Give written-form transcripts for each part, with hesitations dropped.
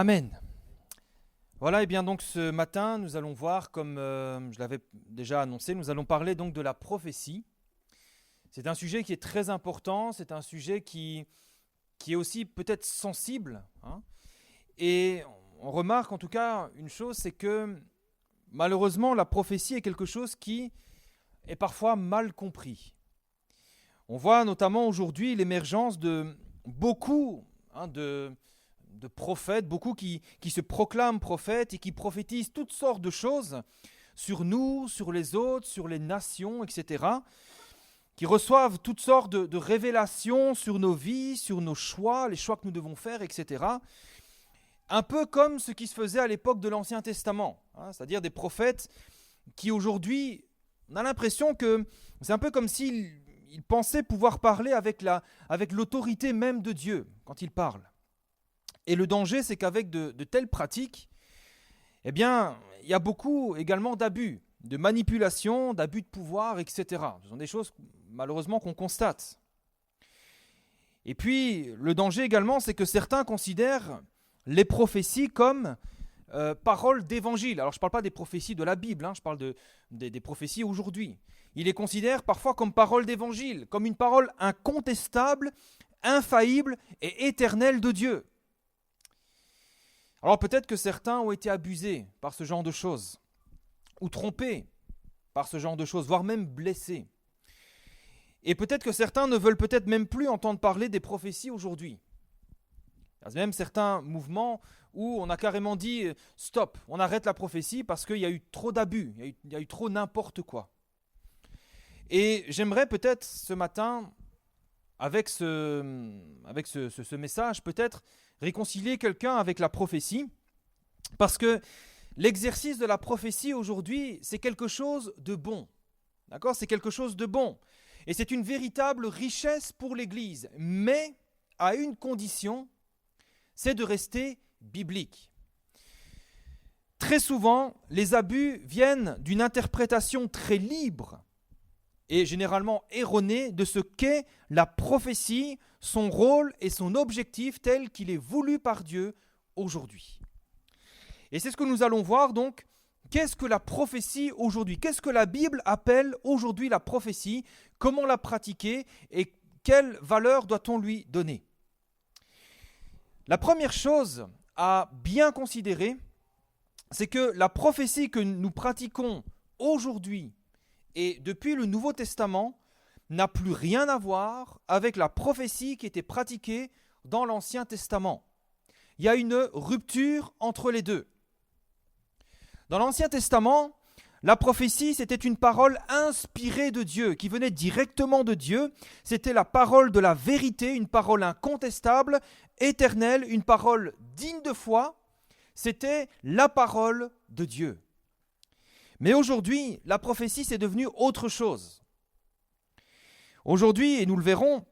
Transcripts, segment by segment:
Amen. Voilà, et bien donc ce matin, nous allons voir, comme je l'avais déjà annoncé, nous allons parler donc de la prophétie. C'est un sujet qui est très important, c'est un sujet qui est aussi peut-être sensible. Et on remarque en tout cas une chose, c'est que malheureusement la prophétie est quelque chose qui est parfois mal compris. On voit notamment aujourd'hui l'émergence de beaucoup de prophètes, beaucoup qui se proclament prophètes et qui prophétisent toutes sortes de choses sur nous, sur les autres, sur les nations, etc., qui reçoivent toutes sortes de révélations sur nos vies, sur nos choix, les choix que nous devons faire, etc. Un peu comme ce qui se faisait à l'époque de l'Ancien Testament, c'est-à-dire des prophètes qui aujourd'hui, on a l'impression que c'est un peu comme s'ils pensaient pouvoir parler avec l'autorité même de Dieu quand ils parlent. Et le danger, c'est qu'avec de telles pratiques, eh bien, il y a beaucoup également d'abus, de manipulation, d'abus de pouvoir, etc. Ce sont des choses, malheureusement, qu'on constate. Et puis, le danger également, c'est que certains considèrent les prophéties comme paroles d'évangile. Alors, je ne parle pas des prophéties de la Bible, je parle des prophéties aujourd'hui. Ils les considèrent parfois comme paroles d'évangile, comme une parole incontestable, infaillible et éternelle de Dieu. Alors peut-être que certains ont été abusés par ce genre de choses, ou trompés par ce genre de choses, voire même blessés. Et peut-être que certains ne veulent peut-être même plus entendre parler des prophéties aujourd'hui. Il y a même certains mouvements où on a carrément dit « stop, on arrête la prophétie parce qu'il y a eu trop d'abus, il y a eu trop n'importe quoi ». Et j'aimerais peut-être ce matin, avec ce message, peut-être réconcilier quelqu'un avec la prophétie, parce que l'exercice de la prophétie aujourd'hui, c'est quelque chose de bon. D'accord ? C'est quelque chose de bon. Et c'est une véritable richesse pour l'Église, mais à une condition, c'est de rester biblique. Très souvent, les abus viennent d'une interprétation très libre et généralement erronée de ce qu'est la prophétie, son rôle et son objectif tel qu'il est voulu par Dieu aujourd'hui. Et c'est ce que nous allons voir donc. Qu'est-ce que la prophétie aujourd'hui ? Qu'est-ce que la Bible appelle aujourd'hui la prophétie ? Comment la pratiquer et quelle valeur doit-on lui donner ? La première chose à bien considérer, c'est que la prophétie que nous pratiquons aujourd'hui et depuis le Nouveau Testament n'a plus rien à voir avec la prophétie qui était pratiquée dans l'Ancien Testament. Il y a une rupture entre les deux. Dans l'Ancien Testament, la prophétie, c'était une parole inspirée de Dieu, qui venait directement de Dieu. C'était la parole de la vérité, une parole incontestable, éternelle, une parole digne de foi. C'était la parole de Dieu. Mais aujourd'hui, la prophétie, c'est devenu autre chose. Aujourd'hui, et nous le verrons,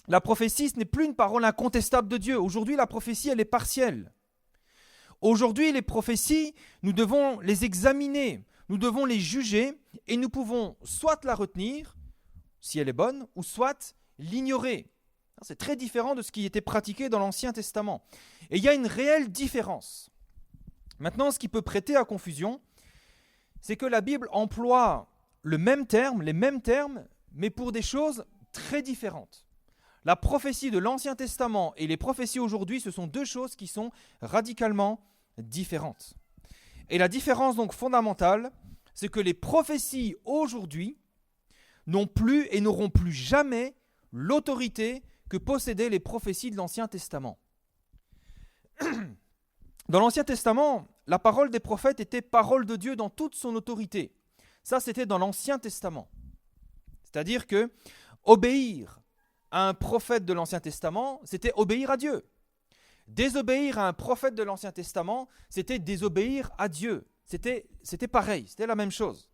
la prophétie, ce n'est plus une parole incontestable de Dieu. Aujourd'hui, la prophétie, elle est partielle. Aujourd'hui, les prophéties, nous devons les examiner, nous devons les juger et nous pouvons soit la retenir, si elle est bonne, ou soit l'ignorer. C'est très différent de ce qui était pratiqué dans l'Ancien Testament. Et il y a une réelle différence. Maintenant, ce qui peut prêter à confusion, c'est que la Bible emploie les mêmes termes, mais pour des choses très différentes. La prophétie de l'Ancien Testament et les prophéties aujourd'hui, ce sont deux choses qui sont radicalement différentes. Et la différence donc fondamentale, c'est que les prophéties aujourd'hui n'ont plus et n'auront plus jamais l'autorité que possédaient les prophéties de l'Ancien Testament. Dans l'Ancien Testament, la parole des prophètes était parole de Dieu dans toute son autorité. Ça, c'était dans l'Ancien Testament. C'est-à-dire que obéir à un prophète de l'Ancien Testament, c'était obéir à Dieu. Désobéir à un prophète de l'Ancien Testament, c'était désobéir à Dieu. C'était pareil, c'était la même chose.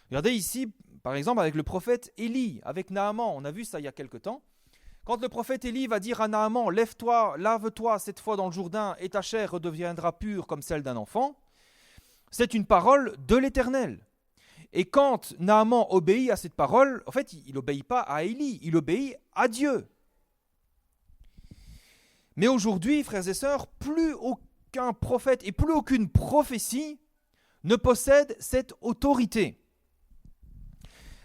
Regardez ici, par exemple, avec le prophète Élie, avec Naaman, on a vu ça il y a quelque temps. Quand le prophète Élie va dire à Naaman, lève-toi, lave-toi cette fois dans le Jourdain et ta chair redeviendra pure comme celle d'un enfant, c'est une parole de l'Éternel. Et quand Naaman obéit à cette parole, en fait, il n'obéit pas à Élie, il obéit à Dieu. Mais aujourd'hui, frères et sœurs, plus aucun prophète et plus aucune prophétie ne possède cette autorité.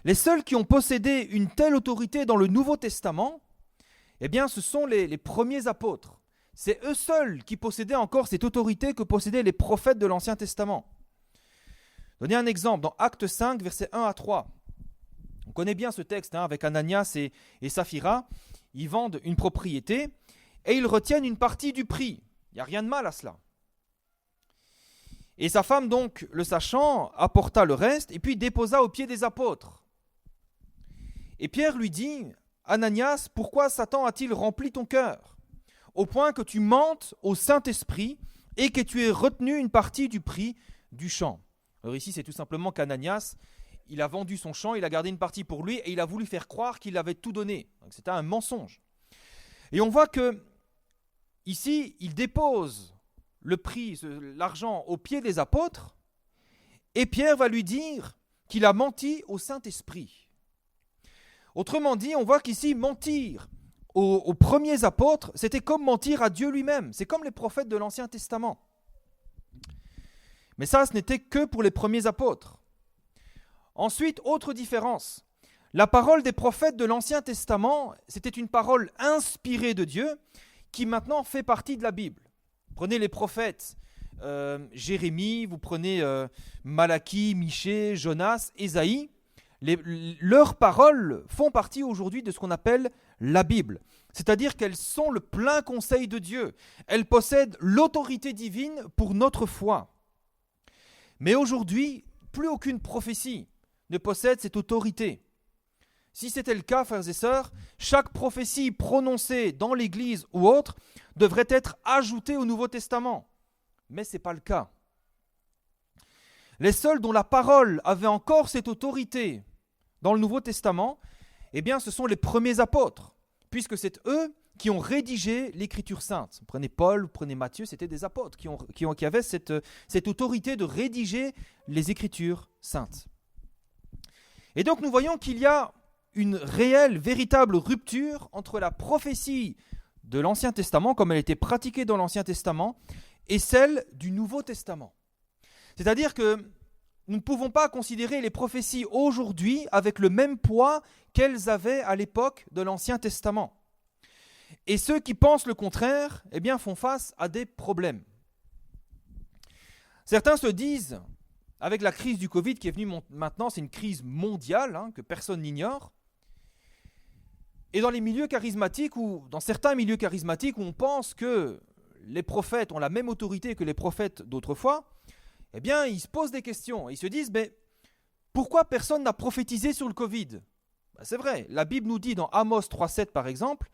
Les seuls qui ont possédé une telle autorité dans le Nouveau Testament, eh bien, ce sont les premiers apôtres. C'est eux seuls qui possédaient encore cette autorité que possédaient les prophètes de l'Ancien Testament. Donnez un exemple dans Actes 5, versets 1 à 3. On connaît bien ce texte avec Ananias et Saphira. Ils vendent une propriété et ils retiennent une partie du prix. Il n'y a rien de mal à cela. Et sa femme, donc, le sachant, apporta le reste et puis déposa aux pieds des apôtres. Et Pierre lui dit, « Ananias, pourquoi Satan a-t-il rempli ton cœur, au point que tu mentes au Saint-Esprit et que tu aies retenu une partie du prix du champ ?» Alors ici, c'est tout simplement qu'Ananias, il a vendu son champ, il a gardé une partie pour lui et il a voulu faire croire qu'il avait tout donné. Donc, c'était un mensonge. Et on voit que ici, il dépose le prix, l'argent aux pieds des apôtres, et Pierre va lui dire qu'il a menti au Saint-Esprit. Autrement dit, on voit qu'ici, mentir aux premiers apôtres, c'était comme mentir à Dieu lui-même. C'est comme les prophètes de l'Ancien Testament. Mais ça, ce n'était que pour les premiers apôtres. Ensuite, autre différence. La parole des prophètes de l'Ancien Testament, c'était une parole inspirée de Dieu qui maintenant fait partie de la Bible. Prenez les prophètes Jérémie, vous prenez Malachie, Michée, Jonas, Ésaïe. Leurs paroles font partie aujourd'hui de ce qu'on appelle la Bible. C'est-à-dire qu'elles sont le plein conseil de Dieu. Elles possèdent l'autorité divine pour notre foi. Mais aujourd'hui, plus aucune prophétie ne possède cette autorité. Si c'était le cas, frères et sœurs, chaque prophétie prononcée dans l'Église ou autre devrait être ajoutée au Nouveau Testament. Mais ce n'est pas le cas. Les seuls dont la parole avait encore cette autorité dans le Nouveau Testament, eh bien, ce sont les premiers apôtres, puisque c'est eux qui ont rédigé l'Écriture sainte. Vous prenez Paul, vous prenez Matthieu, c'était des apôtres qui avaient cette autorité de rédiger les Écritures saintes. Et donc nous voyons qu'il y a une réelle, véritable rupture entre la prophétie de l'Ancien Testament, comme elle était pratiquée dans l'Ancien Testament, et celle du Nouveau Testament. C'est-à-dire que nous ne pouvons pas considérer les prophéties aujourd'hui avec le même poids qu'elles avaient à l'époque de l'Ancien Testament. Et ceux qui pensent le contraire, eh bien, font face à des problèmes. Certains se disent, avec la crise du Covid qui est venue maintenant, c'est une crise mondiale que personne n'ignore. Et dans les milieux charismatiques, ou dans certains milieux charismatiques où on pense que les prophètes ont la même autorité que les prophètes d'autrefois, eh bien, ils se posent des questions. Ils se disent, mais pourquoi personne n'a prophétisé sur le Covid ? C'est vrai, la Bible nous dit dans Amos 3,7 par exemple,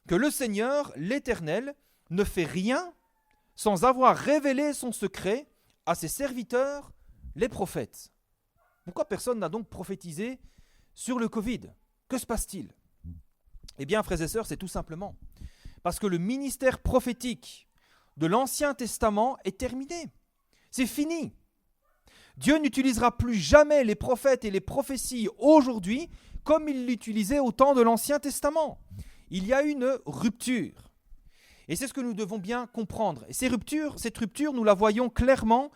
que le Seigneur, l'Éternel, ne fait rien sans avoir révélé son secret à ses serviteurs, les prophètes. Pourquoi personne n'a donc prophétisé sur le Covid ? Que se passe-t-il ? Eh bien, frères et sœurs, c'est tout simplement parce que le ministère prophétique de l'Ancien Testament est terminé. C'est fini. Dieu n'utilisera plus jamais les prophètes et les prophéties aujourd'hui comme il l'utilisait au temps de l'Ancien Testament. Il y a une rupture. Et c'est ce que nous devons bien comprendre. Et cette rupture, nous la voyons clairement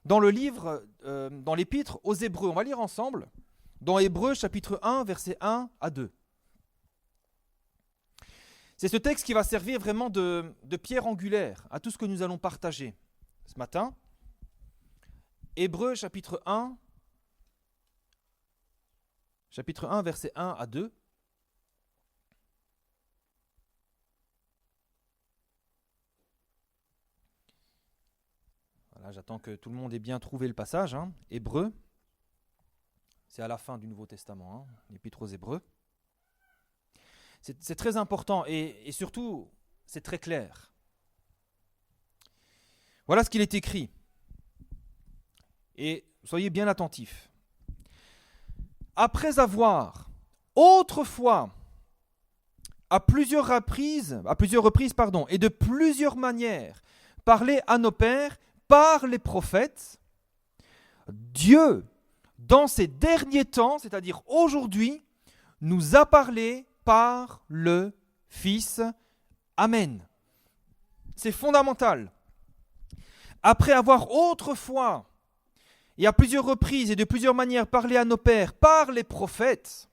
dans le livre, dans l'épître aux Hébreux. On va lire ensemble dans Hébreux chapitre 1, versets 1 à 2. C'est ce texte qui va servir vraiment de pierre angulaire à tout ce que nous allons partager ce matin. Hébreux chapitre 1, versets 1 à 2. Voilà, j'attends que tout le monde ait bien trouvé le passage. Hébreux, c'est à la fin du Nouveau Testament, l'épître aux Hébreux. C'est très important et surtout, c'est très clair. Voilà ce qu'il est écrit. Et soyez bien attentifs. Après avoir autrefois, à plusieurs reprises, et de plusieurs manières, parlé à nos pères par les prophètes, Dieu, dans ces derniers temps, c'est-à-dire aujourd'hui, nous a parlé par le Fils. Amen. C'est fondamental. Après avoir autrefois, et à plusieurs reprises et de plusieurs manières, parlé à nos pères par les prophètes,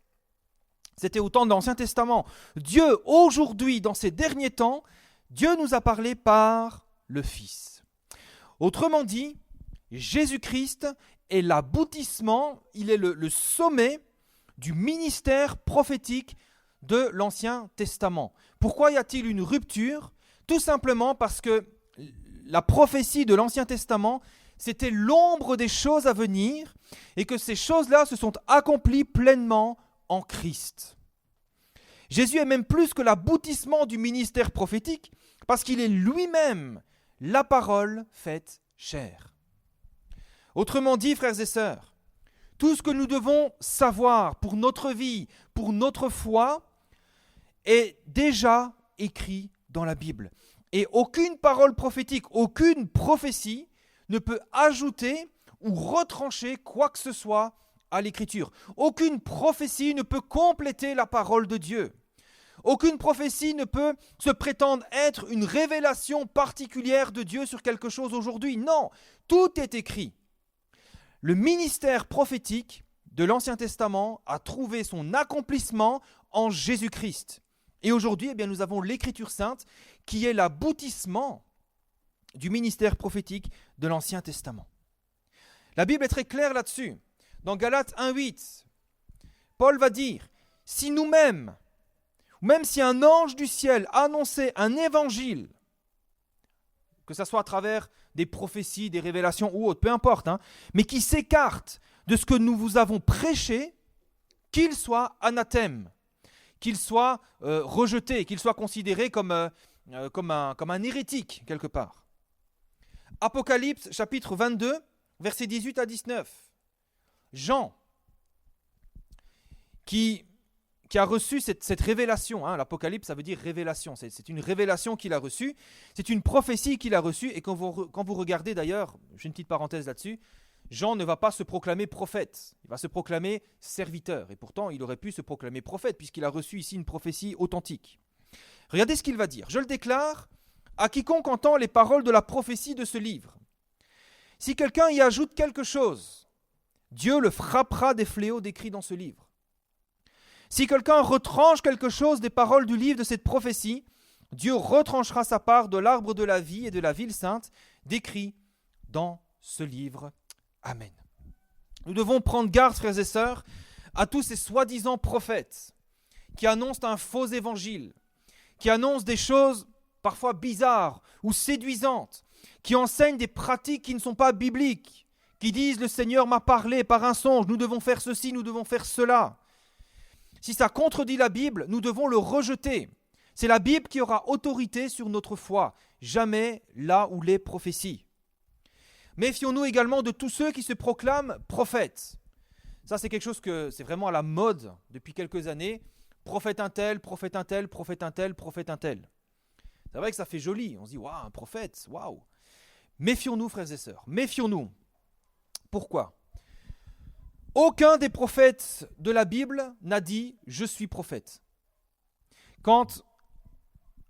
c'était au temps de l'Ancien Testament, Dieu, aujourd'hui, dans ces derniers temps, Dieu nous a parlé par le Fils. Autrement dit, Jésus-Christ est l'aboutissement, il est le sommet du ministère prophétique de l'Ancien Testament. Pourquoi y a-t-il une rupture ? Tout simplement parce que la prophétie de l'Ancien Testament, c'était l'ombre des choses à venir et que ces choses-là se sont accomplies pleinement en Christ. Jésus est même plus que l'aboutissement du ministère prophétique parce qu'il est lui-même la parole faite chair. Autrement dit, frères et sœurs, tout ce que nous devons savoir pour notre vie, pour notre foi, est déjà écrit dans la Bible. Et aucune parole prophétique, aucune prophétie ne peut ajouter ou retrancher quoi que ce soit à l'Écriture. Aucune prophétie ne peut compléter la parole de Dieu. Aucune prophétie ne peut se prétendre être une révélation particulière de Dieu sur quelque chose aujourd'hui. Non, tout est écrit. Le ministère prophétique de l'Ancien Testament a trouvé son accomplissement en Jésus-Christ. Et aujourd'hui, nous avons l'Écriture sainte qui est l'aboutissement du ministère prophétique de l'Ancien Testament. La Bible est très claire là-dessus. Dans Galates 1,8, Paul va dire « Si nous-mêmes, même si un ange du ciel annonçait un évangile, que ce soit à travers des prophéties, des révélations ou autres, peu importe, mais qui s'écarte de ce que nous vous avons prêché, qu'il soit anathème, qu'il soit rejeté, qu'il soit considéré comme un hérétique quelque part. » Apocalypse chapitre 22, versets 18 à 19. Jean, qui a reçu cette révélation, l'Apocalypse ça veut dire révélation, c'est une révélation qu'il a reçue, c'est une prophétie qu'il a reçue, et quand vous regardez d'ailleurs, j'ai une petite parenthèse là-dessus, Jean ne va pas se proclamer prophète, il va se proclamer serviteur, et pourtant il aurait pu se proclamer prophète, puisqu'il a reçu ici une prophétie authentique. Regardez ce qu'il va dire, je le déclare à quiconque entend les paroles de la prophétie de ce livre. Si quelqu'un y ajoute quelque chose, Dieu le frappera des fléaux décrits dans ce livre. Si quelqu'un retranche quelque chose des paroles du livre de cette prophétie, Dieu retranchera sa part de l'arbre de la vie et de la ville sainte décrits dans ce livre. Amen. Nous devons prendre garde, frères et sœurs, à tous ces soi-disant prophètes qui annoncent un faux évangile, qui annoncent des choses parfois bizarres ou séduisantes, qui enseignent des pratiques qui ne sont pas bibliques, qui disent « Le Seigneur m'a parlé par un songe, nous devons faire ceci, nous devons faire cela ». Si ça contredit la Bible, nous devons le rejeter. C'est la Bible qui aura autorité sur notre foi, jamais là où les prophéties. Méfions-nous également de tous ceux qui se proclament prophètes. Ça, c'est quelque chose que c'est vraiment à la mode depuis quelques années. Prophète un tel, prophète un tel, prophète un tel, prophète un tel. C'est vrai que ça fait joli, on se dit « Waouh, un prophète, waouh !» Méfions-nous, frères et sœurs, méfions-nous. Pourquoi ? Aucun des prophètes de la Bible n'a dit « Je suis prophète ». Quand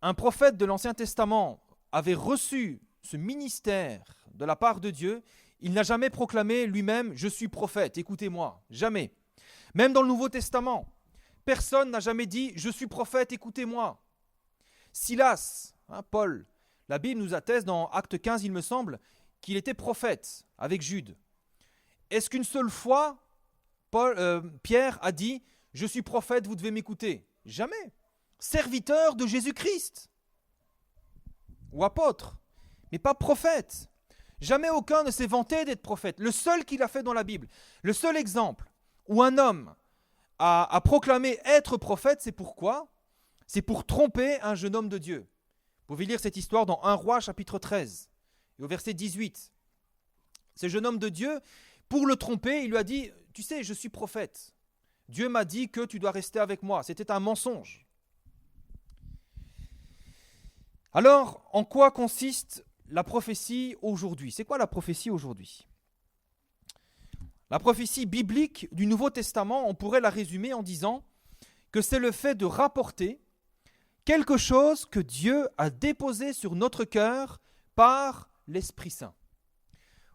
un prophète de l'Ancien Testament avait reçu ce ministère de la part de Dieu, il n'a jamais proclamé lui-même « Je suis prophète, écoutez-moi ». Jamais. Même dans le Nouveau Testament, personne n'a jamais dit « Je suis prophète, écoutez-moi ». Silas, Paul, la Bible nous atteste dans Acte 15, il me semble, qu'il était prophète avec Jude. Est-ce qu'une seule fois, Pierre a dit « Je suis prophète, vous devez m'écouter » ? Jamais. Serviteur de Jésus-Christ ou apôtre, mais pas prophète. Jamais aucun ne s'est vanté d'être prophète. Le seul qu'il a fait dans la Bible, le seul exemple où un homme a proclamé être prophète, c'est pourquoi ? C'est pour tromper un jeune homme de Dieu. Vous pouvez lire cette histoire dans 1 Roi chapitre 13 et au verset 18. Ce jeune homme de Dieu, pour le tromper, il lui a dit « Tu sais, je suis prophète. Dieu m'a dit que tu dois rester avec moi. » C'était un mensonge. Alors, en quoi consiste la prophétie aujourd'hui ? C'est quoi la prophétie aujourd'hui ? La prophétie biblique du Nouveau Testament, on pourrait la résumer en disant que c'est le fait de rapporter quelque chose que Dieu a déposé sur notre cœur par l'Esprit Saint.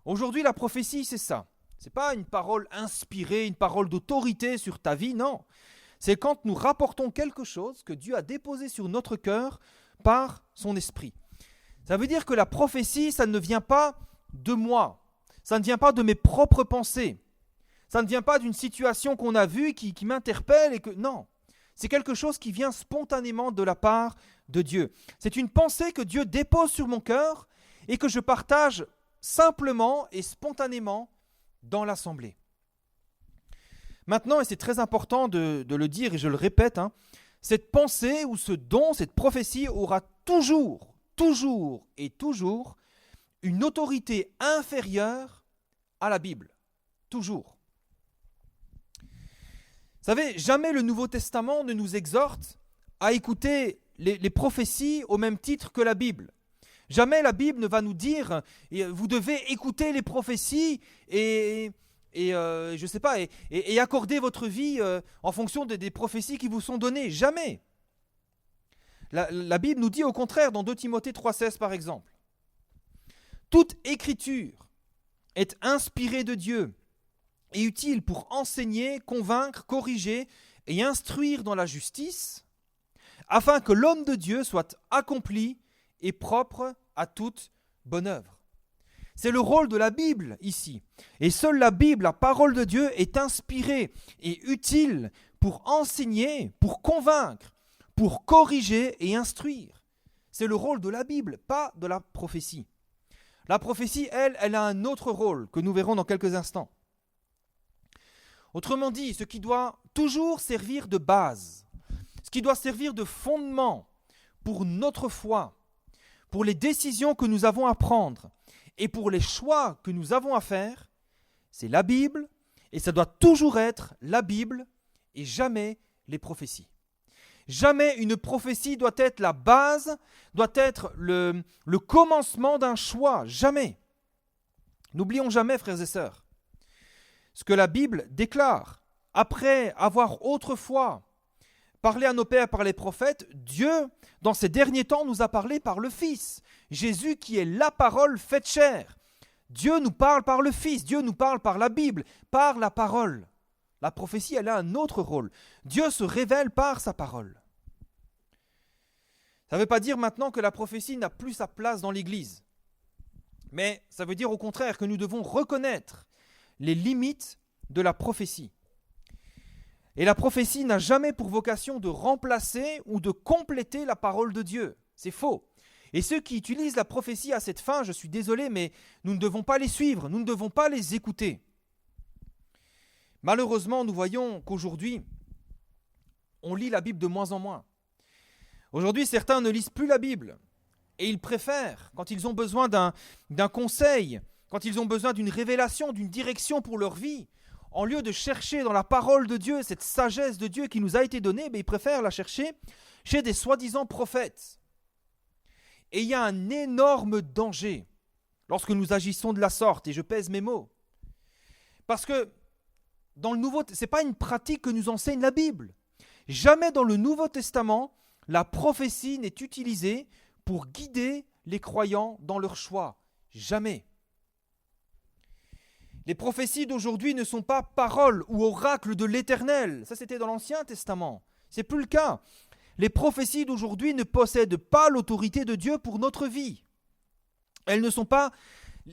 Aujourd'hui, la prophétie, c'est ça. Ce n'est pas une parole inspirée, une parole d'autorité sur ta vie, non. C'est quand nous rapportons quelque chose que Dieu a déposé sur notre cœur par son Esprit. Ça veut dire que la prophétie, ça ne vient pas de moi. Ça ne vient pas de mes propres pensées. Ça ne vient pas d'une situation qu'on a vue qui m'interpelle et que... Non, c'est quelque chose qui vient spontanément de la part de Dieu. C'est une pensée que Dieu dépose sur mon cœur et que je partage simplement et spontanément dans l'assemblée. Maintenant, et c'est très important de le dire et je le répète, cette pensée ou ce don, cette prophétie aura toujours une autorité inférieure à la Bible. Toujours. Vous savez, jamais le Nouveau Testament ne nous exhorte à écouter les prophéties au même titre que la Bible. Jamais la Bible ne va nous dire vous devez écouter les prophéties et accorder votre vie en fonction des prophéties qui vous sont données. Jamais. La Bible nous dit au contraire dans 2 Timothée 3,16 par exemple. Toute écriture est inspirée de Dieu et utile pour enseigner, convaincre, corriger et instruire dans la justice, afin que l'homme de Dieu soit accompli et propre à toute bonne œuvre. C'est le rôle de la Bible ici. Et seule la Bible, la parole de Dieu, est inspirée et utile pour enseigner, pour convaincre, pour corriger et instruire. C'est le rôle de la Bible, pas de la prophétie. La prophétie, elle a un autre rôle que nous verrons dans quelques instants. Autrement dit, ce qui doit toujours servir de base, ce qui doit servir de fondement pour notre foi, pour les décisions que nous avons à prendre et pour les choix que nous avons à faire, c'est la Bible et ça doit toujours être la Bible et jamais les prophéties. Jamais une prophétie doit être la base, doit être le commencement d'un choix, jamais. N'oublions jamais, frères et sœurs, ce que la Bible déclare. Après avoir autrefois parlé à nos pères par les prophètes, Dieu, dans ces derniers temps, nous a parlé par le Fils. Jésus qui est la parole faite chair. Dieu nous parle par le Fils, Dieu nous parle par la Bible, par la parole. La prophétie, elle a un autre rôle. Dieu se révèle par sa parole. Ça ne veut pas dire maintenant que la prophétie n'a plus sa place dans l'Église. Mais ça veut dire au contraire que nous devons reconnaître les limites de la prophétie. Et la prophétie n'a jamais pour vocation de remplacer ou de compléter la parole de Dieu. C'est faux. Et ceux qui utilisent la prophétie à cette fin, je suis désolé, mais nous ne devons pas les suivre, nous ne devons pas les écouter. Malheureusement, nous voyons qu'aujourd'hui, on lit la Bible de moins en moins. Aujourd'hui, certains ne lisent plus la Bible et ils préfèrent, quand ils ont besoin d'un conseil, quand ils ont besoin d'une révélation, d'une direction pour leur vie, en lieu de chercher dans la parole de Dieu, cette sagesse de Dieu qui nous a été donnée, ils préfèrent la chercher chez des soi-disant prophètes. Et il y a un énorme danger lorsque nous agissons de la sorte, et je pèse mes mots. Parce que dans le ce n'est pas une pratique que nous enseigne la Bible. Jamais dans le Nouveau Testament, la prophétie n'est utilisée pour guider les croyants dans leur choix. Jamais. Les prophéties d'aujourd'hui ne sont pas paroles ou oracles de l'Éternel. Ça, c'était dans l'Ancien Testament. Ce n'est plus le cas. Les prophéties d'aujourd'hui ne possèdent pas l'autorité de Dieu pour notre vie. Elles ne sont pas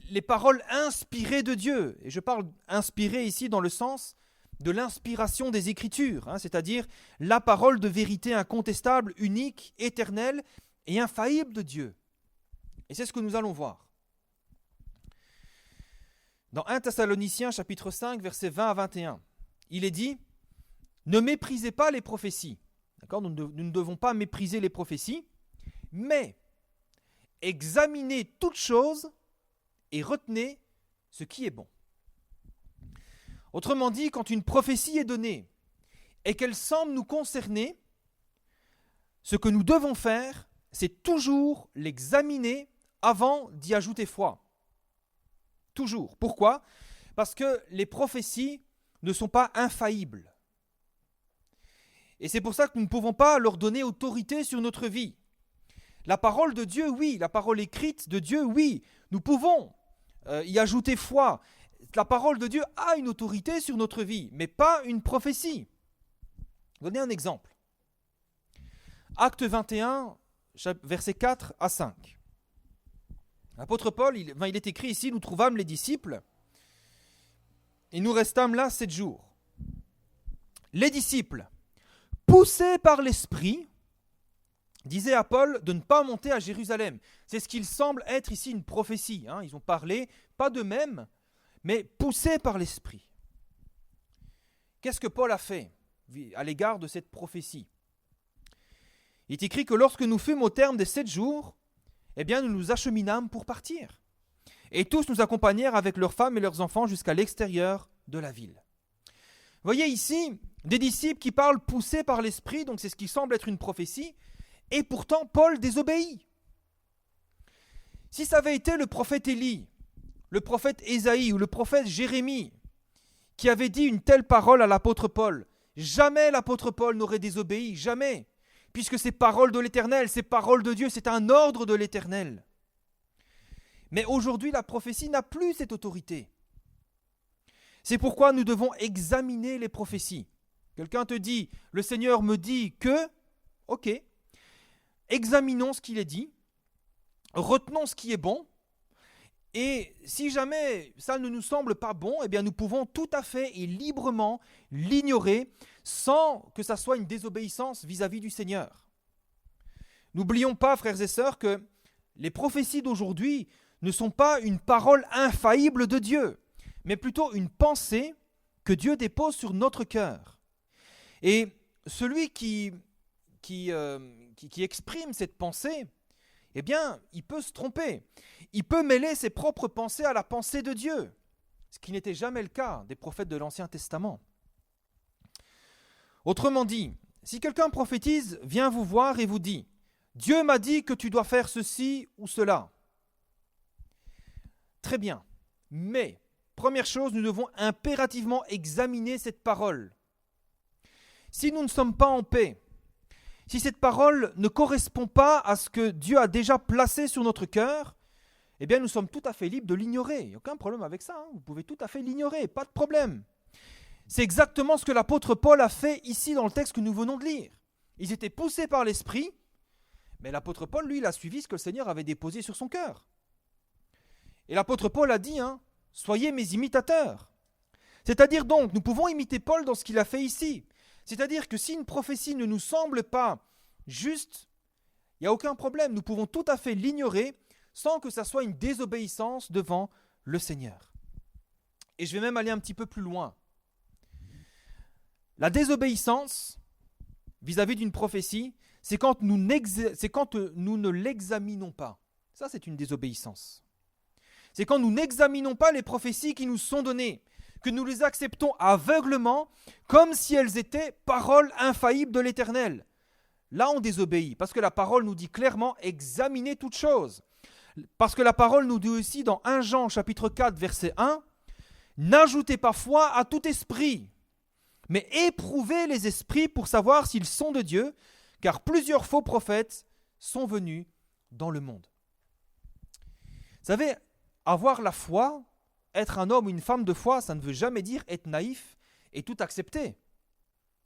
les paroles inspirées de Dieu. Et je parle inspirées ici dans le sens de l'inspiration des Écritures, c'est-à-dire la parole de vérité incontestable, unique, éternelle et infaillible de Dieu. Et c'est ce que nous allons voir. Dans 1 Thessaloniciens chapitre 5, versets 20 à 21, il est dit « Ne méprisez pas les prophéties. » D'accord ? Nous ne devons pas mépriser les prophéties, mais examinez toutes choses et retenez ce qui est bon. Autrement dit, quand une prophétie est donnée et qu'elle semble nous concerner, ce que nous devons faire, c'est toujours l'examiner avant d'y ajouter foi. Toujours. Pourquoi ? Parce que les prophéties ne sont pas infaillibles. Et c'est pour ça que nous ne pouvons pas leur donner autorité sur notre vie. La parole de Dieu, oui. La parole écrite de Dieu, oui. Nous pouvons y ajouter foi. La parole de Dieu a une autorité sur notre vie, mais pas une prophétie. Je vais donner un exemple. Acte 21, versets 4 à 5. L'apôtre Paul, il est écrit ici, nous trouvâmes les disciples, et nous restâmes là 7 jours. Les disciples, poussés par l'Esprit, disaient à Paul de ne pas monter à Jérusalem. C'est ce qu'il semble être ici une prophétie. Ils ont parlé, pas d'eux-mêmes, mais poussés par l'Esprit. Qu'est-ce que Paul a fait à l'égard de cette prophétie? Il est écrit que lorsque nous fûmes au terme des 7 jours, eh bien, nous nous acheminâmes pour partir. Et tous nous accompagnèrent avec leurs femmes et leurs enfants jusqu'à l'extérieur de la ville. Vous voyez ici des disciples qui parlent poussés par l'Esprit, donc c'est ce qui semble être une prophétie, et pourtant Paul désobéit. Si ça avait été le prophète Élie, le prophète Ésaïe ou le prophète Jérémie qui avait dit une telle parole à l'apôtre Paul, jamais l'apôtre Paul n'aurait désobéi, jamais, puisque c'est parole de l'Éternel, c'est parole de Dieu, c'est un ordre de l'Éternel. Mais aujourd'hui, la prophétie n'a plus cette autorité. C'est pourquoi nous devons examiner les prophéties. Quelqu'un te dit, le Seigneur me dit que, ok, examinons ce qu'il est dit, retenons ce qui est bon, et si jamais ça ne nous semble pas bon, eh bien nous pouvons tout à fait et librement l'ignorer sans que ça soit une désobéissance vis-à-vis du Seigneur. N'oublions pas, frères et sœurs, que les prophéties d'aujourd'hui ne sont pas une parole infaillible de Dieu, mais plutôt une pensée que Dieu dépose sur notre cœur. Et celui qui exprime cette pensée, eh bien, il peut se tromper. Il peut mêler ses propres pensées à la pensée de Dieu, ce qui n'était jamais le cas des prophètes de l'Ancien Testament. Autrement dit, si quelqu'un prophétise, vient vous voir et vous dit « Dieu m'a dit que tu dois faire ceci ou cela ». Très bien, mais première chose, nous devons impérativement examiner cette parole. Si nous ne sommes pas en paix, si cette parole ne correspond pas à ce que Dieu a déjà placé sur notre cœur, eh bien nous sommes tout à fait libres de l'ignorer. Il n'y a aucun problème avec ça, vous pouvez tout à fait l'ignorer, pas de problème. C'est exactement ce que l'apôtre Paul a fait ici dans le texte que nous venons de lire. Ils étaient poussés par l'Esprit, mais l'apôtre Paul, lui, il a suivi ce que le Seigneur avait déposé sur son cœur. Et l'apôtre Paul a dit, soyez mes imitateurs. C'est-à-dire donc, nous pouvons imiter Paul dans ce qu'il a fait ici. C'est-à-dire que si une prophétie ne nous semble pas juste, il n'y a aucun problème. Nous pouvons tout à fait l'ignorer sans que ça soit une désobéissance devant le Seigneur. Et je vais même aller un petit peu plus loin. La désobéissance vis-à-vis d'une prophétie, c'est quand nous ne l'examinons pas. Ça, c'est une désobéissance. C'est quand nous n'examinons pas les prophéties qui nous sont données, que nous les acceptons aveuglement, comme si elles étaient paroles infaillibles de l'Éternel. Là, on désobéit, parce que la parole nous dit clairement « examinez toutes choses ». Parce que la parole nous dit aussi dans 1 Jean chapitre 4, verset 1, « N'ajoutez pas foi à tout esprit, mais éprouvez les esprits pour savoir s'ils sont de Dieu, car plusieurs faux prophètes sont venus dans le monde. » Vous savez, avoir la foi, être un homme ou une femme de foi, ça ne veut jamais dire être naïf et tout accepter.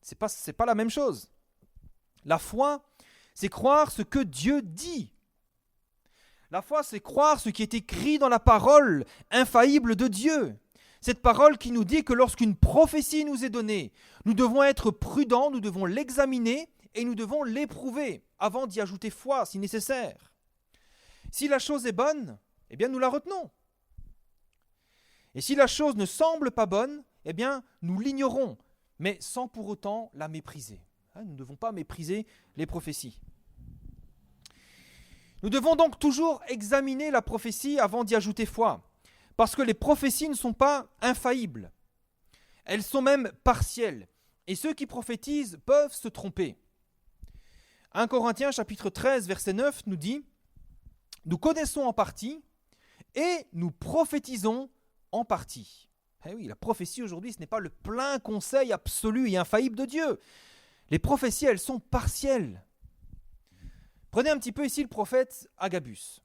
C'est pas la même chose. La foi, c'est croire ce que Dieu dit. La foi, c'est croire ce qui est écrit dans la parole infaillible de Dieu. Cette parole qui nous dit que lorsqu'une prophétie nous est donnée, nous devons être prudents, nous devons l'examiner et nous devons l'éprouver avant d'y ajouter foi si nécessaire. Si la chose est bonne, eh bien nous la retenons. Et si la chose ne semble pas bonne, eh bien nous l'ignorons, mais sans pour autant la mépriser. Nous ne devons pas mépriser les prophéties. Nous devons donc toujours examiner la prophétie avant d'y ajouter foi, parce que les prophéties ne sont pas infaillibles. Elles sont même partielles, et ceux qui prophétisent peuvent se tromper. 1 Corinthiens chapitre 13, verset 9 nous dit « Nous connaissons en partie et nous prophétisons en partie. » Eh oui, la prophétie aujourd'hui, ce n'est pas le plein conseil absolu et infaillible de Dieu. Les prophéties, elles sont partielles. Prenez un petit peu ici le prophète Agabus.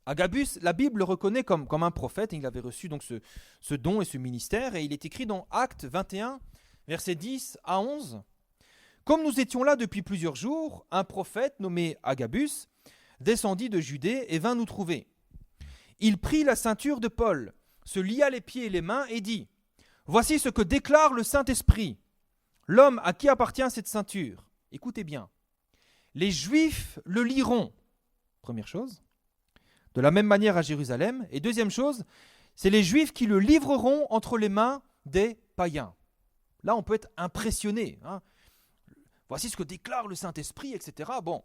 Agabus, la Bible le reconnaît comme un prophète. Il avait reçu donc ce don et ce ministère. Et il est écrit dans Actes 21, versets 10 à 11. « Comme nous étions là depuis plusieurs jours, un prophète nommé Agabus descendit de Judée et vint nous trouver. Il prit la ceinture de Paul, se lia les pieds et les mains et dit « Voici ce que déclare le Saint-Esprit, l'homme à qui appartient cette ceinture. Écoutez bien. Les Juifs le liront. » Première chose. De la même manière à Jérusalem. Et deuxième chose, c'est les Juifs qui le livreront entre les mains des païens. Là, on peut être impressionné. Voici ce que déclare le Saint-Esprit, etc. Bon.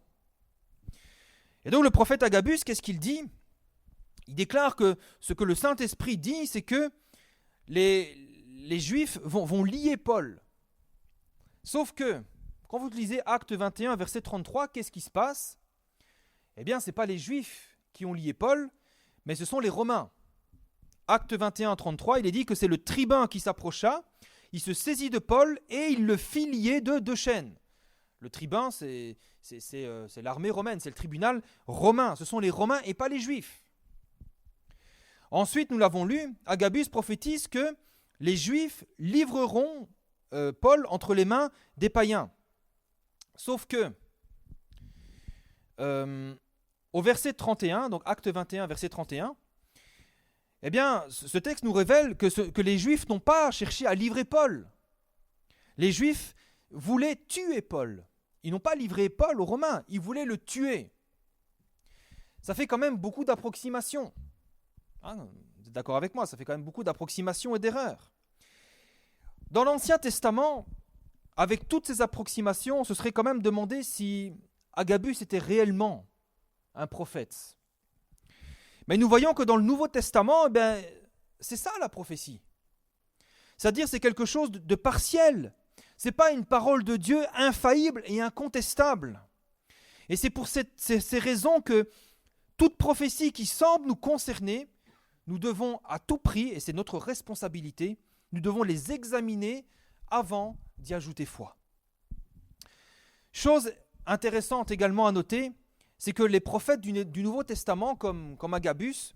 Et donc le prophète Agabus, qu'est-ce qu'il dit ? Il déclare que ce que le Saint-Esprit dit, c'est que les Juifs vont lier Paul. Sauf que, quand vous lisez Acte 21, verset 33, qu'est-ce qui se passe ? Eh bien, ce n'est pas les Juifs qui ont lié Paul, mais ce sont les Romains. Acte 21, 33, il est dit que c'est le tribun qui s'approcha, il se saisit de Paul et il le fit lier de 2 chaînes. Le tribun, c'est l'armée romaine, c'est le tribunal romain. Ce sont les Romains et pas les Juifs. Ensuite, nous l'avons lu, Agabus prophétise que les Juifs livreront Paul entre les mains des païens. Sauf que, au verset 31, donc Acte 21, verset 31, eh bien, ce texte nous révèle que les Juifs n'ont pas cherché à livrer Paul. Les Juifs voulaient tuer Paul. Ils n'ont pas livré Paul aux Romains, ils voulaient le tuer. Ça fait quand même beaucoup d'approximations. Vous êtes d'accord avec moi, ça fait quand même beaucoup d'approximations et d'erreurs. Dans l'Ancien Testament, avec toutes ces approximations, on se serait quand même demandé si Agabus était réellement un prophète. Mais nous voyons que dans le Nouveau Testament, c'est ça la prophétie. C'est-à-dire c'est quelque chose de partiel. Ce n'est pas une parole de Dieu infaillible et incontestable. Et c'est pour ces raisons que toute prophétie qui semble nous concerner, nous devons à tout prix, et c'est notre responsabilité, nous devons les examiner avant d'y ajouter foi. Chose intéressante également à noter, c'est que les prophètes du Nouveau Testament, comme Agabus,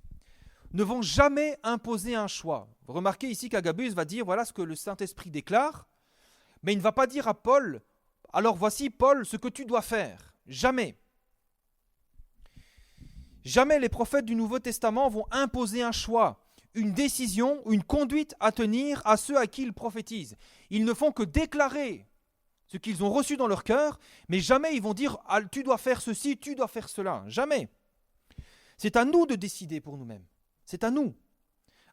ne vont jamais imposer un choix. Vous remarquez ici qu'Agabus va dire, voilà ce que le Saint-Esprit déclare, mais il ne va pas dire à Paul, alors voici Paul ce que tu dois faire. Jamais. Jamais les prophètes du Nouveau Testament vont imposer un choix, une décision ou une conduite à tenir à ceux à qui ils prophétisent. Ils ne font que déclarer ce qu'ils ont reçu dans leur cœur, mais jamais ils vont dire ah, tu dois faire ceci, tu dois faire cela. Jamais. C'est à nous de décider pour nous-mêmes. C'est à nous,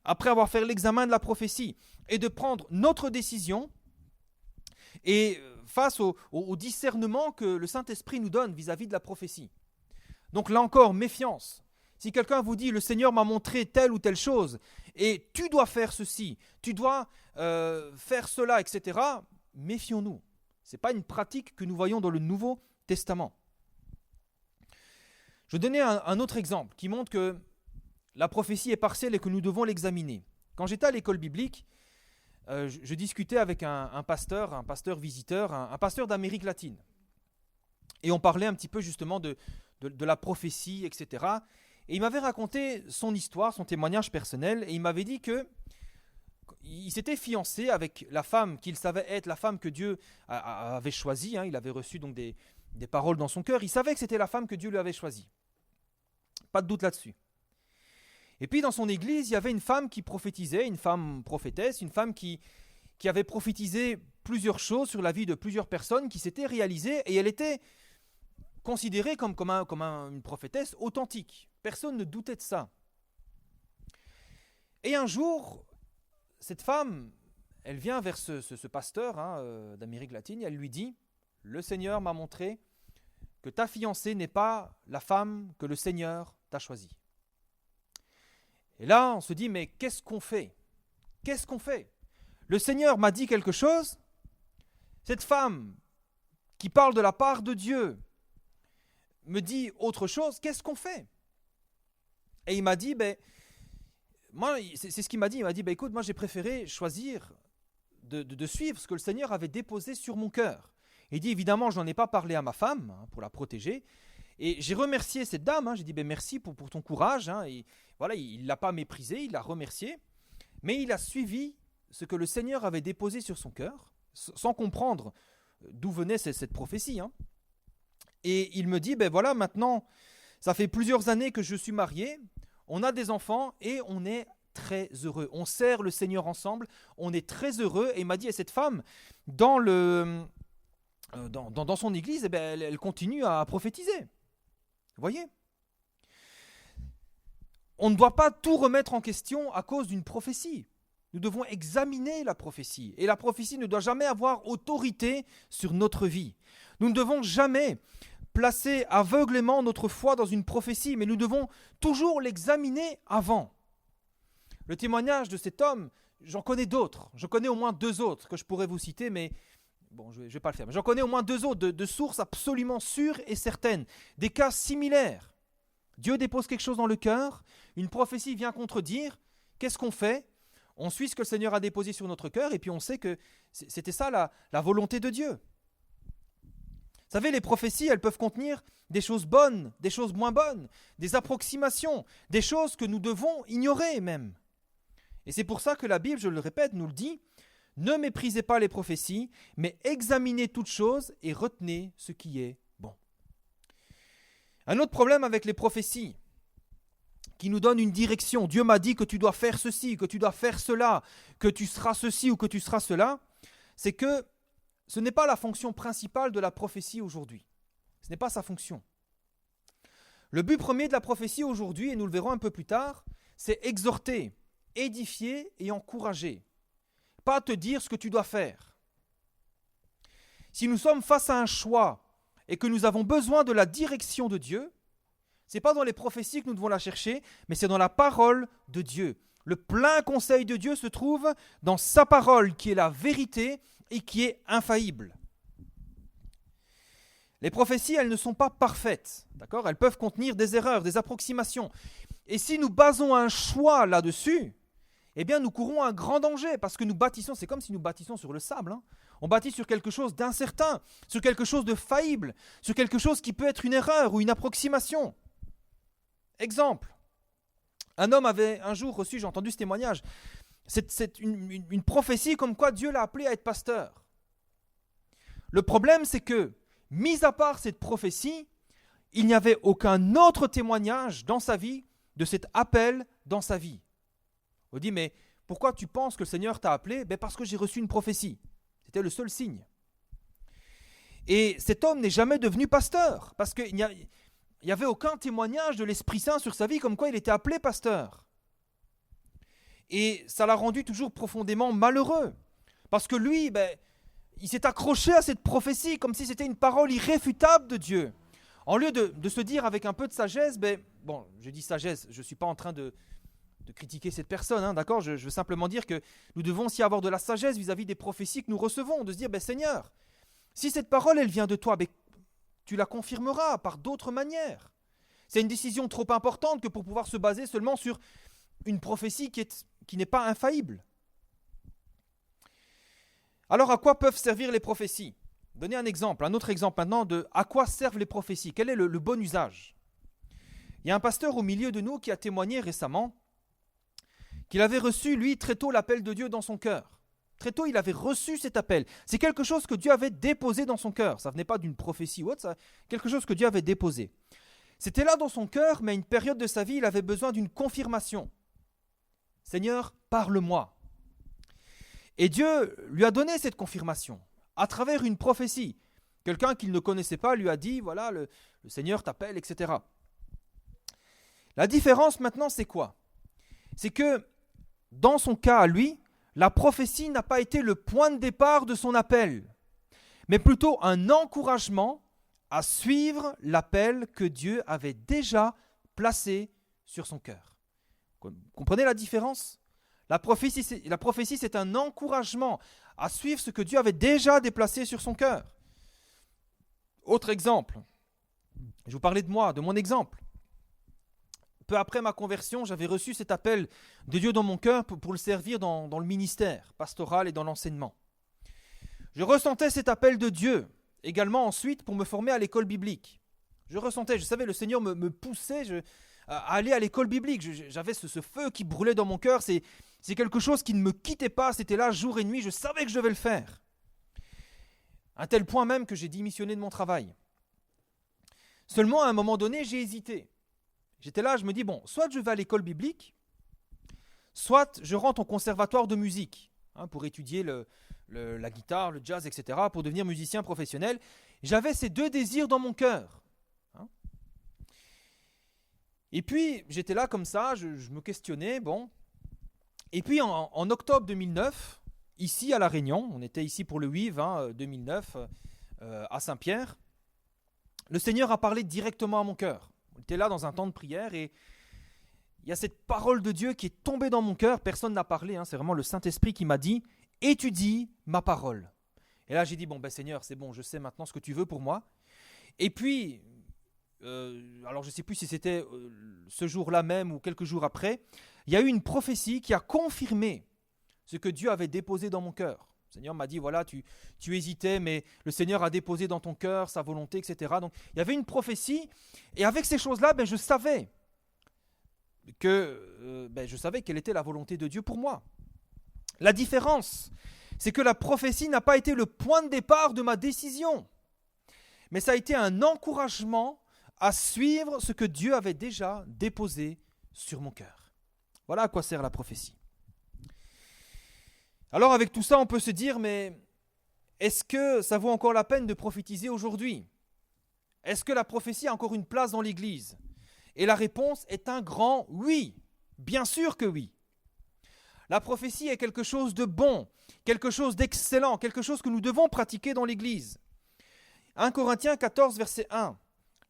après avoir fait l'examen de la prophétie, et de prendre notre décision et face au discernement que le Saint-Esprit nous donne vis-à-vis de la prophétie. Donc là encore, méfiance. Si quelqu'un vous dit « le Seigneur m'a montré telle ou telle chose et tu dois faire ceci, tu dois faire cela, etc. » Méfions-nous. Ce n'est pas une pratique que nous voyons dans le Nouveau Testament. Je vais donner un autre exemple qui montre que la prophétie est partielle et que nous devons l'examiner. Quand j'étais à l'école biblique, je discutais avec un pasteur visiteur, un pasteur d'Amérique latine. Et on parlait un petit peu justement de la prophétie, etc. Et il m'avait raconté son histoire, son témoignage personnel, et il m'avait dit qu'il s'était fiancé avec la femme qu'il savait être la femme que Dieu avait choisie. Il avait reçu donc des paroles dans son cœur. Il savait que c'était la femme que Dieu lui avait choisie. Pas de doute là-dessus. Et puis dans son église, il y avait une femme qui prophétisait, une femme prophétesse, une femme qui avait prophétisé plusieurs choses sur la vie de plusieurs personnes qui s'étaient réalisées, et elle était considérée comme une prophétesse authentique. Personne ne doutait de ça. Et un jour, cette femme, elle vient vers ce pasteur d'Amérique latine et elle lui dit « Le Seigneur m'a montré que ta fiancée n'est pas la femme que le Seigneur t'a choisie. » Et là, on se dit « Mais qu'est-ce qu'on fait ? Qu'est-ce qu'on fait ? Le Seigneur m'a dit quelque chose. Cette femme qui parle de la part de Dieu me dit autre chose. Qu'est-ce qu'on fait ? » Et il m'a dit, moi, c'est ce qu'il m'a dit. Il m'a dit, écoute, moi j'ai préféré choisir de suivre ce que le Seigneur avait déposé sur mon cœur. Il dit, évidemment, je n'en ai pas parlé à ma femme pour la protéger. Et j'ai remercié cette dame, j'ai dit, merci pour ton courage. Et voilà, il ne l'a pas méprisé, il l'a remercié. Mais il a suivi ce que le Seigneur avait déposé sur son cœur, sans comprendre d'où venait cette prophétie. Et il me dit, voilà, maintenant, ça fait plusieurs années que je suis marié, on a des enfants et on est très heureux. On sert le Seigneur ensemble, on est très heureux. Et il m'a dit, et cette femme, dans son église, elle continue à prophétiser. Vous voyez ? On ne doit pas tout remettre en question à cause d'une prophétie. Nous devons examiner la prophétie. Et la prophétie ne doit jamais avoir autorité sur notre vie. Nous ne devons jamais placer aveuglément notre foi dans une prophétie, mais nous devons toujours l'examiner avant. Le témoignage de cet homme, j'en connais d'autres. Je connais au moins 2 autres que je pourrais vous citer, mais bon, je ne vais pas le faire. Mais j'en connais au moins 2 autres de sources absolument sûres et certaines. Des cas similaires. Dieu dépose quelque chose dans le cœur, une prophétie vient contredire. Qu'est-ce qu'on fait ? On suit ce que le Seigneur a déposé sur notre cœur et puis on sait que c'était ça la volonté de Dieu. Vous savez, les prophéties, elles peuvent contenir des choses bonnes, des choses moins bonnes, des approximations, des choses que nous devons ignorer même. Et c'est pour ça que la Bible, je le répète, nous le dit, ne méprisez pas les prophéties, mais examinez toutes choses et retenez ce qui est bon. Un autre problème avec les prophéties, qui nous donne une direction. Dieu m'a dit que tu dois faire ceci, que tu dois faire cela, que tu seras ceci ou que tu seras cela, c'est que ce n'est pas la fonction principale de la prophétie aujourd'hui. Ce n'est pas sa fonction. Le but premier de la prophétie aujourd'hui, et nous le verrons un peu plus tard, c'est exhorter, édifier et encourager. Pas te dire ce que tu dois faire. Si nous sommes face à un choix et que nous avons besoin de la direction de Dieu, ce n'est pas dans les prophéties que nous devons la chercher, mais c'est dans la parole de Dieu. Le plein conseil de Dieu se trouve dans sa parole qui est la vérité et qui est infaillible. Les prophéties, elles ne sont pas parfaites, d'accord ? Elles peuvent contenir des erreurs, des approximations. Et si nous basons un choix là-dessus, eh bien nous courons un grand danger parce que nous bâtissons, c'est comme si nous bâtissons sur le sable. On bâtit sur quelque chose d'incertain, sur quelque chose de faillible, sur quelque chose qui peut être une erreur ou une approximation. Exemple, un homme avait un jour reçu, j'ai entendu ce témoignage, c'est une prophétie comme quoi Dieu l'a appelé à être pasteur. Le problème, c'est que, mis à part cette prophétie, il n'y avait aucun autre témoignage dans sa vie de cet appel dans sa vie. On dit, mais pourquoi tu penses que le Seigneur t'a appelé ? Parce que j'ai reçu une prophétie. C'était le seul signe. Et cet homme n'est jamais devenu pasteur, parce qu'il n'y avait aucun témoignage de l'Esprit Saint sur sa vie, comme quoi il était appelé pasteur. Et ça l'a rendu toujours profondément malheureux, parce que lui, il s'est accroché à cette prophétie comme si c'était une parole irréfutable de Dieu. En lieu de se dire avec un peu de sagesse, bon, je dis sagesse, je ne suis pas en train de critiquer cette personne, d'accord ? Je veux simplement dire que nous devons aussi avoir de la sagesse vis-à-vis des prophéties que nous recevons, de se dire, Seigneur, si cette parole, elle vient de toi, tu la confirmeras par d'autres manières. C'est une décision trop importante que pour pouvoir se baser seulement sur une prophétie qui n'est pas infaillible. Alors, à quoi peuvent servir les prophéties ? Donnez un autre exemple maintenant de à quoi servent les prophéties. Quel est le bon usage ? Il y a un pasteur au milieu de nous qui a témoigné récemment qu'il avait reçu, lui, très tôt l'appel de Dieu dans son cœur. Très tôt, il avait reçu cet appel. C'est quelque chose que Dieu avait déposé dans son cœur. Ça ne venait pas d'une prophétie ou autre, c'est quelque chose que Dieu avait déposé. C'était là dans son cœur, mais à une période de sa vie, il avait besoin d'une confirmation. Seigneur, parle-moi. Et Dieu lui a donné cette confirmation à travers une prophétie. Quelqu'un qu'il ne connaissait pas lui a dit, voilà, le Seigneur t'appelle, etc. La différence maintenant, c'est quoi ? C'est que dans son cas à lui, la prophétie n'a pas été le point de départ de son appel, mais plutôt un encouragement à suivre l'appel que Dieu avait déjà placé sur son cœur. Comprenez la différence ? La prophétie, c'est un encouragement à suivre ce que Dieu avait déjà déplacé sur son cœur. Autre exemple, je vous parlais de moi, de mon exemple. peu après ma conversion, j'avais reçu cet appel de Dieu dans mon cœur pour le servir dans le ministère pastoral et dans l'enseignement. Je ressentais cet appel de Dieu également ensuite pour me former à l'école biblique. Je savais, le Seigneur me poussait à aller à l'école biblique. J'avais ce feu qui brûlait dans mon cœur. C'est quelque chose qui ne me quittait pas. C'était là jour et nuit. Je savais que je devais le faire. À un tel point même que j'ai démissionné de mon travail. Seulement, à un moment donné, j'ai hésité. J'étais là, je me dis, bon, soit je vais à l'école biblique, soit je rentre au conservatoire de musique pour étudier la guitare, le jazz, etc., pour devenir musicien professionnel. J'avais ces deux désirs dans mon cœur. Et puis, j'étais là comme ça, je me questionnais, bon. Et puis, en octobre 2009, ici à La Réunion, on était ici pour le WIV 2009 à Saint-Pierre, le Seigneur a parlé directement à mon cœur. On était là dans un temps de prière et il y a cette parole de Dieu qui est tombée dans mon cœur. Personne n'a parlé, c'est vraiment le Saint-Esprit qui m'a dit « Étudie ma parole ». Et là, j'ai dit « Bon, Seigneur, c'est bon, je sais maintenant ce que tu veux pour moi ». Et puis, alors je ne sais plus si c'était ce jour-là même ou quelques jours après, il y a eu une prophétie qui a confirmé ce que Dieu avait déposé dans mon cœur. Le Seigneur m'a dit, voilà, tu hésitais, mais le Seigneur a déposé dans ton cœur sa volonté, etc. Donc, il y avait une prophétie, et avec ces choses-là, je savais quelle était la volonté de Dieu pour moi. La différence, c'est que la prophétie n'a pas été le point de départ de ma décision, mais ça a été un encouragement à suivre ce que Dieu avait déjà déposé sur mon cœur. Voilà à quoi sert la prophétie. Alors avec tout ça, on peut se dire, mais est-ce que ça vaut encore la peine de prophétiser aujourd'hui ? Est-ce que la prophétie a encore une place dans l'Église ? Et la réponse est un grand oui, bien sûr que oui. La prophétie est quelque chose de bon, quelque chose d'excellent, quelque chose que nous devons pratiquer dans l'Église. 1 Corinthiens 14, verset 1,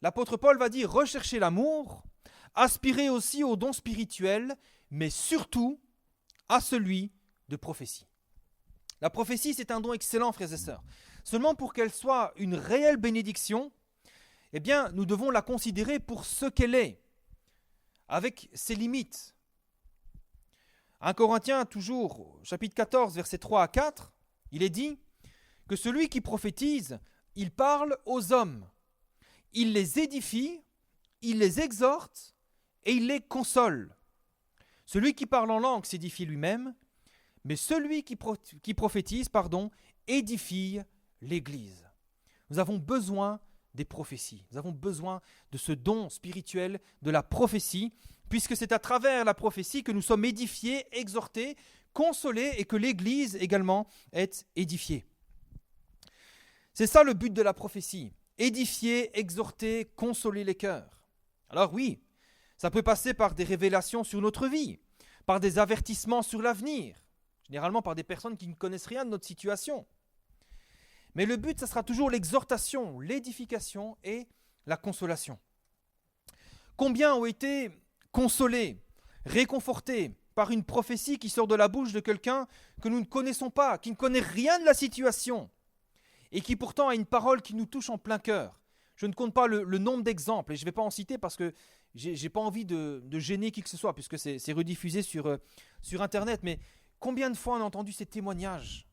l'apôtre Paul va dire « Recherchez l'amour, aspirez aussi aux dons spirituels, mais surtout à celui de prophétie. » La prophétie, c'est un don excellent, frères et sœurs. Seulement pour qu'elle soit une réelle bénédiction, eh bien, nous devons la considérer pour ce qu'elle est, avec ses limites. 1 Corinthiens, toujours, chapitre 14, versets 3 à 4, il est dit que celui qui prophétise, il parle aux hommes. Il les édifie, il les exhorte et il les console. Celui qui parle en langue s'édifie lui-même, mais celui qui prophétise, édifie l'Église. Nous avons besoin des prophéties. Nous avons besoin de ce don spirituel de la prophétie, puisque c'est à travers la prophétie que nous sommes édifiés, exhortés, consolés et que l'Église également est édifiée. C'est ça le but de la prophétie, édifier, exhorter, consoler les cœurs. Alors oui, ça peut passer par des révélations sur notre vie, par des avertissements sur l'avenir, généralement par des personnes qui ne connaissent rien de notre situation. Mais le but, ça sera toujours l'exhortation, l'édification et la consolation. Combien ont été consolés, réconfortés par une prophétie qui sort de la bouche de quelqu'un que nous ne connaissons pas, qui ne connaît rien de la situation et qui pourtant a une parole qui nous touche en plein cœur. Je ne compte pas le nombre d'exemples et je ne vais pas en citer parce que je n'ai pas envie de gêner qui que ce soit puisque c'est rediffusé sur Internet. Mais combien de fois on a entendu ces témoignages ?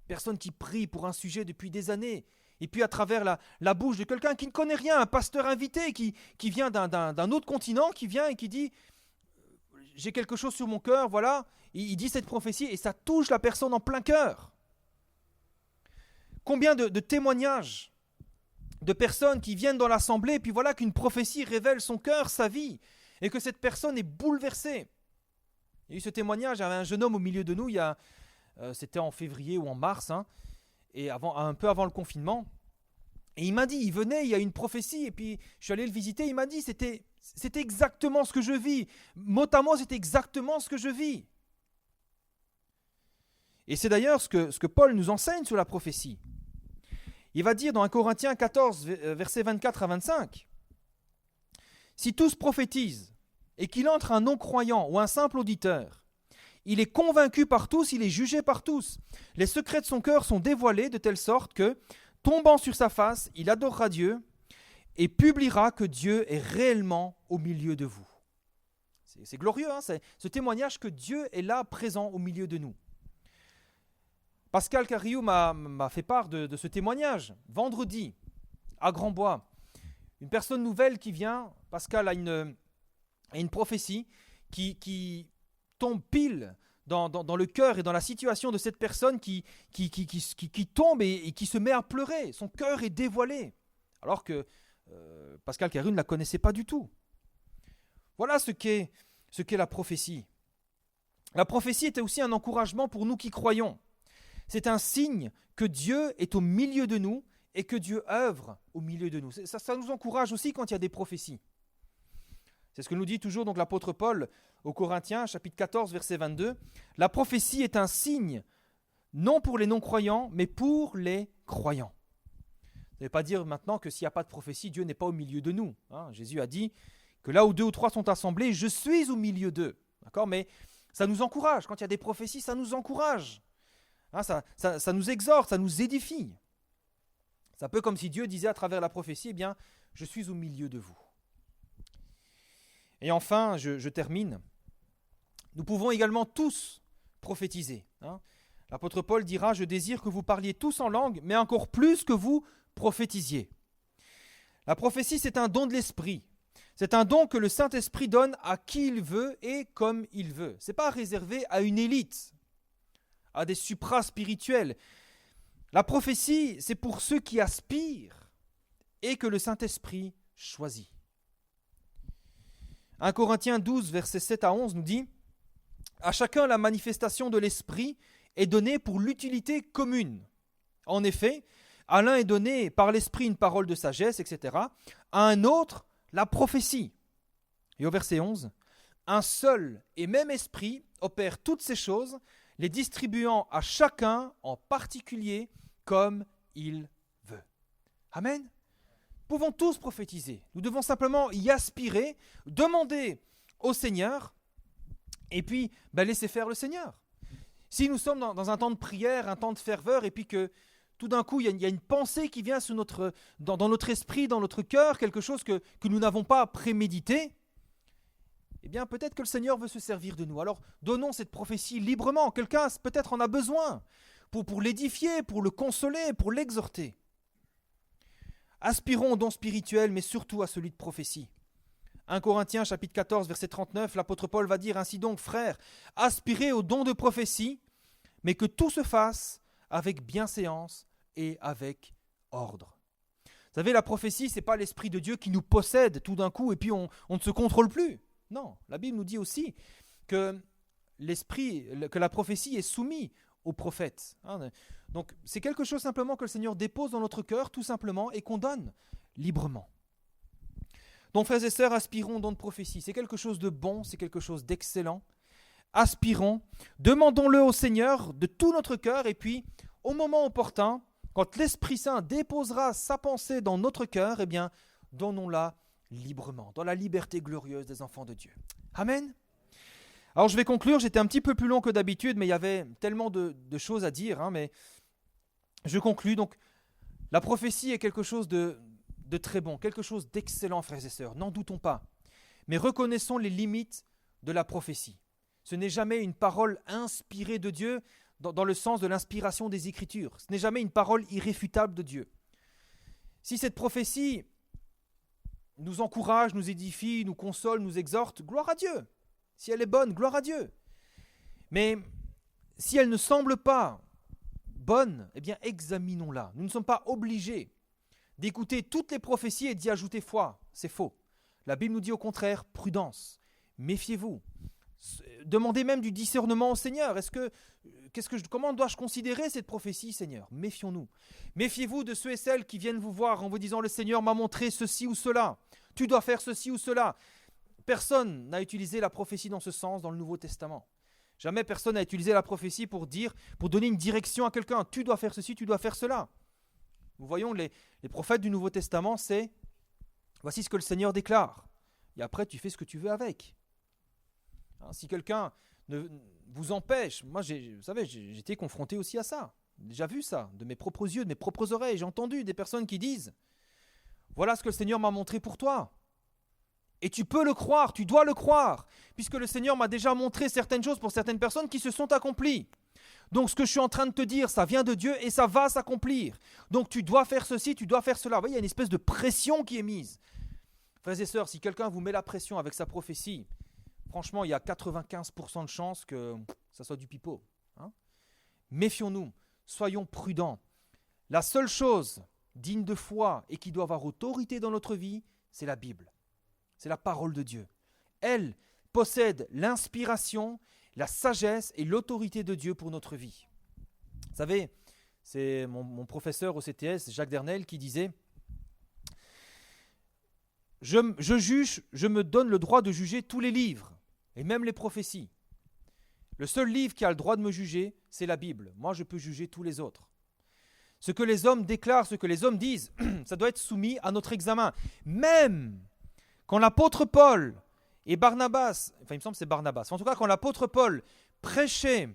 Personnes qui prient pour un sujet depuis des années et puis à travers la bouche de quelqu'un qui ne connaît rien, un pasteur invité qui vient d'un autre continent, qui vient et qui dit « J'ai quelque chose sur mon cœur, voilà ». Il dit cette prophétie et ça touche la personne en plein cœur. Combien de témoignages de personnes qui viennent dans l'assemblée et puis voilà qu'une prophétie révèle son cœur, sa vie et que cette personne est bouleversée. Il y a eu ce témoignage, il y avait un jeune homme au milieu de nous, c'était en février ou en mars, et un peu avant le confinement. Et il m'a dit, il venait, il y a une prophétie, et puis je suis allé le visiter, il m'a dit, c'était exactement ce que je vis. Mot à mot, c'était exactement ce que je vis. Et c'est d'ailleurs ce que Paul nous enseigne sur la prophétie. Il va dire dans 1 Corinthiens 14, versets 24 à 25, « Si tous prophétisent, et qu'il entre un non-croyant ou un simple auditeur, il est convaincu par tous, il est jugé par tous. Les secrets de son cœur sont dévoilés de telle sorte que, tombant sur sa face, il adorera Dieu et publiera que Dieu est réellement au milieu de vous. » C'est glorieux, hein, c'est ce témoignage que Dieu est là, présent au milieu de nous. Pascal Cariou m'a fait part de ce témoignage. Vendredi, à Grandbois, une personne nouvelle qui vient, Pascal a une prophétie qui tombe pile dans le cœur et dans la situation de cette personne qui tombe et qui se met à pleurer. Son cœur est dévoilé, alors que Pascal Cariou ne la connaissait pas du tout. Voilà ce qu'est la prophétie. La prophétie était aussi un encouragement pour nous qui croyons. C'est un signe que Dieu est au milieu de nous et que Dieu œuvre au milieu de nous. Ça nous encourage aussi quand il y a des prophéties. C'est ce que nous dit toujours donc l'apôtre Paul aux Corinthiens, chapitre 14, verset 22. La prophétie est un signe, non pour les non-croyants, mais pour les croyants. Ça ne veut pas dire maintenant que s'il n'y a pas de prophétie, Dieu n'est pas au milieu de nous. Jésus a dit que là où 2 ou 3 sont assemblés, je suis au milieu d'eux. D'accord ? Mais ça nous encourage. Quand il y a des prophéties, ça nous encourage. Ça nous exhorte, ça nous édifie. C'est un peu comme si Dieu disait à travers la prophétie, eh bien, je suis au milieu de vous. Et enfin, je termine. Nous pouvons également tous prophétiser. L'apôtre Paul dira, je désire que vous parliez tous en langue, mais encore plus que vous prophétisiez. La prophétie, c'est un don de l'esprit. C'est un don que le Saint-Esprit donne à qui il veut et comme il veut. Ce n'est pas réservé à une élite, à des supra-spirituels. La prophétie, c'est pour ceux qui aspirent et que le Saint-Esprit choisit. 1 Corinthiens 12, versets 7 à 11 nous dit « À chacun la manifestation de l'Esprit est donnée pour l'utilité commune. En effet, à l'un est donné par l'Esprit une parole de sagesse, etc. À un autre, la prophétie. » Et au verset 11 « Un seul et même Esprit opère toutes ces choses, les distribuant à chacun en particulier comme il veut. » Amen. Nous pouvons tous prophétiser. Nous devons simplement y aspirer, demander au Seigneur et puis laisser faire le Seigneur. Si nous sommes dans un temps de prière, un temps de ferveur et puis que tout d'un coup il y a une pensée qui vient dans notre esprit, dans notre cœur, quelque chose que nous n'avons pas prémédité, eh bien peut-être que le Seigneur veut se servir de nous. Alors donnons cette prophétie librement. Quelqu'un peut-être en a besoin pour l'édifier, pour le consoler, pour l'exhorter. Aspirons au don spirituel, mais surtout à celui de prophétie. 1 Corinthiens chapitre 14, verset 39, l'apôtre Paul va dire ainsi donc, frères, aspirez au don de prophétie, mais que tout se fasse avec bienséance et avec ordre. Vous savez, la prophétie, ce n'est pas l'Esprit de Dieu qui nous possède tout d'un coup et puis on ne se contrôle plus. Non, la Bible nous dit aussi que la prophétie est soumise aux prophètes. Donc c'est quelque chose simplement que le Seigneur dépose dans notre cœur tout simplement et qu'on donne librement. Donc frères et sœurs, aspirons au don de prophétie. C'est quelque chose de bon, c'est quelque chose d'excellent. Aspirons, demandons-le au Seigneur de tout notre cœur et puis au moment opportun, quand l'Esprit Saint déposera sa pensée dans notre cœur, eh bien donnons-la librement, dans la liberté glorieuse des enfants de Dieu. Amen. Alors je vais conclure, j'étais un petit peu plus long que d'habitude, mais il y avait tellement de choses à dire, mais je conclus. Donc la prophétie est quelque chose de très bon, quelque chose d'excellent, frères et sœurs, n'en doutons pas. Mais reconnaissons les limites de la prophétie. Ce n'est jamais une parole inspirée de Dieu dans le sens de l'inspiration des Écritures. Ce n'est jamais une parole irréfutable de Dieu. Si cette prophétie nous encourage, nous édifie, nous console, nous exhorte, gloire à Dieu. Si elle est bonne, gloire à Dieu. Mais si elle ne semble pas bonne, eh bien examinons-la. Nous ne sommes pas obligés d'écouter toutes les prophéties et d'y ajouter foi. C'est faux. La Bible nous dit au contraire, prudence, méfiez-vous. Demandez même du discernement au Seigneur. Comment dois-je considérer cette prophétie, Seigneur ? Méfions-nous. Méfiez-vous de ceux et celles qui viennent vous voir en vous disant « Le Seigneur m'a montré ceci ou cela. Tu dois faire ceci ou cela. » Personne n'a utilisé la prophétie dans ce sens dans le Nouveau Testament. Jamais personne n'a utilisé la prophétie pour donner une direction à quelqu'un. Tu dois faire ceci, tu dois faire cela. Nous voyons les prophètes du Nouveau Testament, c'est voici ce que le Seigneur déclare. Et après, tu fais ce que tu veux avec. Si quelqu'un vous empêche, moi, vous savez, j'ai été confronté aussi à ça. J'ai déjà vu ça, de mes propres yeux, de mes propres oreilles. J'ai entendu des personnes qui disent voilà ce que le Seigneur m'a montré pour toi. Et tu peux le croire, tu dois le croire. puisque le Seigneur m'a déjà montré certaines choses pour certaines personnes qui se sont accomplies. Donc ce que je suis en train de te dire, ça vient de Dieu et ça va s'accomplir. Donc tu dois faire ceci, tu dois faire cela. Vous voyez, il y a une espèce de pression qui est mise. Frères et sœurs, si quelqu'un vous met la pression avec sa prophétie, franchement, il y a 95% de chances que ça soit du pipeau. Hein. Méfions-nous, soyons prudents. La seule chose digne de foi et qui doit avoir autorité dans notre vie, c'est la Bible. C'est la parole de Dieu. Elle possède l'inspiration, la sagesse et l'autorité de Dieu pour notre vie. Vous savez, c'est mon professeur au CTS, Jacques Dernel, qui disait « Je me donne le droit de juger tous les livres, et même les prophéties. Le seul livre qui a le droit de me juger, c'est la Bible. Moi, je peux juger tous les autres. Ce que les hommes déclarent, ce que les hommes disent, ça doit être soumis à notre examen. Même quand l'apôtre Paul et Barnabas, enfin il me semble que c'est Barnabas, en tout cas quand l'apôtre Paul prêchait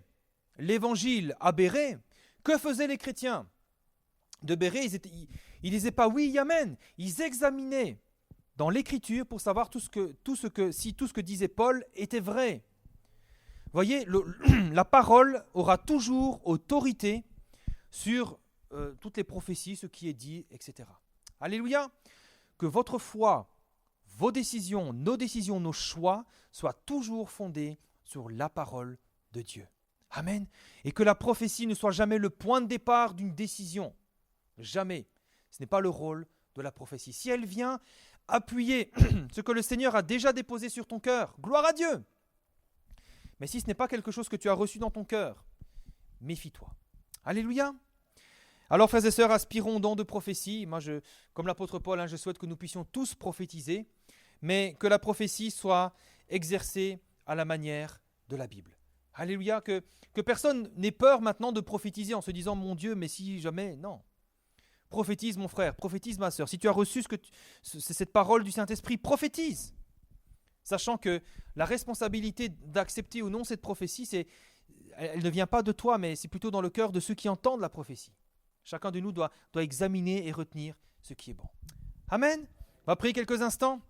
l'évangile à Bérée, que faisaient les chrétiens de Bérée? Ils disaient pas oui, amen. Ils examinaient dans l'écriture pour savoir si tout ce que disait Paul était vrai. Vous voyez, la parole aura toujours autorité sur toutes les prophéties, ce qui est dit, etc. Alléluia. Que votre foi, vos décisions, nos choix soient toujours fondés sur la parole de Dieu. Amen. Et que la prophétie ne soit jamais le point de départ d'une décision. Jamais. Ce n'est pas le rôle de la prophétie. Si elle vient appuyer ce que le Seigneur a déjà déposé sur ton cœur, gloire à Dieu. Mais si ce n'est pas quelque chose que tu as reçu dans ton cœur, méfie-toi. Alléluia. Alors, frères et sœurs, aspirons au don de prophétie. Moi, comme l'apôtre Paul, je souhaite que nous puissions tous prophétiser, mais que la prophétie soit exercée à la manière de la Bible. Alléluia. Que personne n'ait peur maintenant de prophétiser en se disant « Mon Dieu, mais si jamais… » Non. Prophétise, mon frère, prophétise, ma sœur. Si tu as reçu cette parole du Saint-Esprit, prophétise. Sachant que la responsabilité d'accepter ou non cette prophétie, elle ne vient pas de toi, mais c'est plutôt dans le cœur de ceux qui entendent la prophétie. Chacun de nous doit examiner et retenir ce qui est bon. Amen. On va prier quelques instants.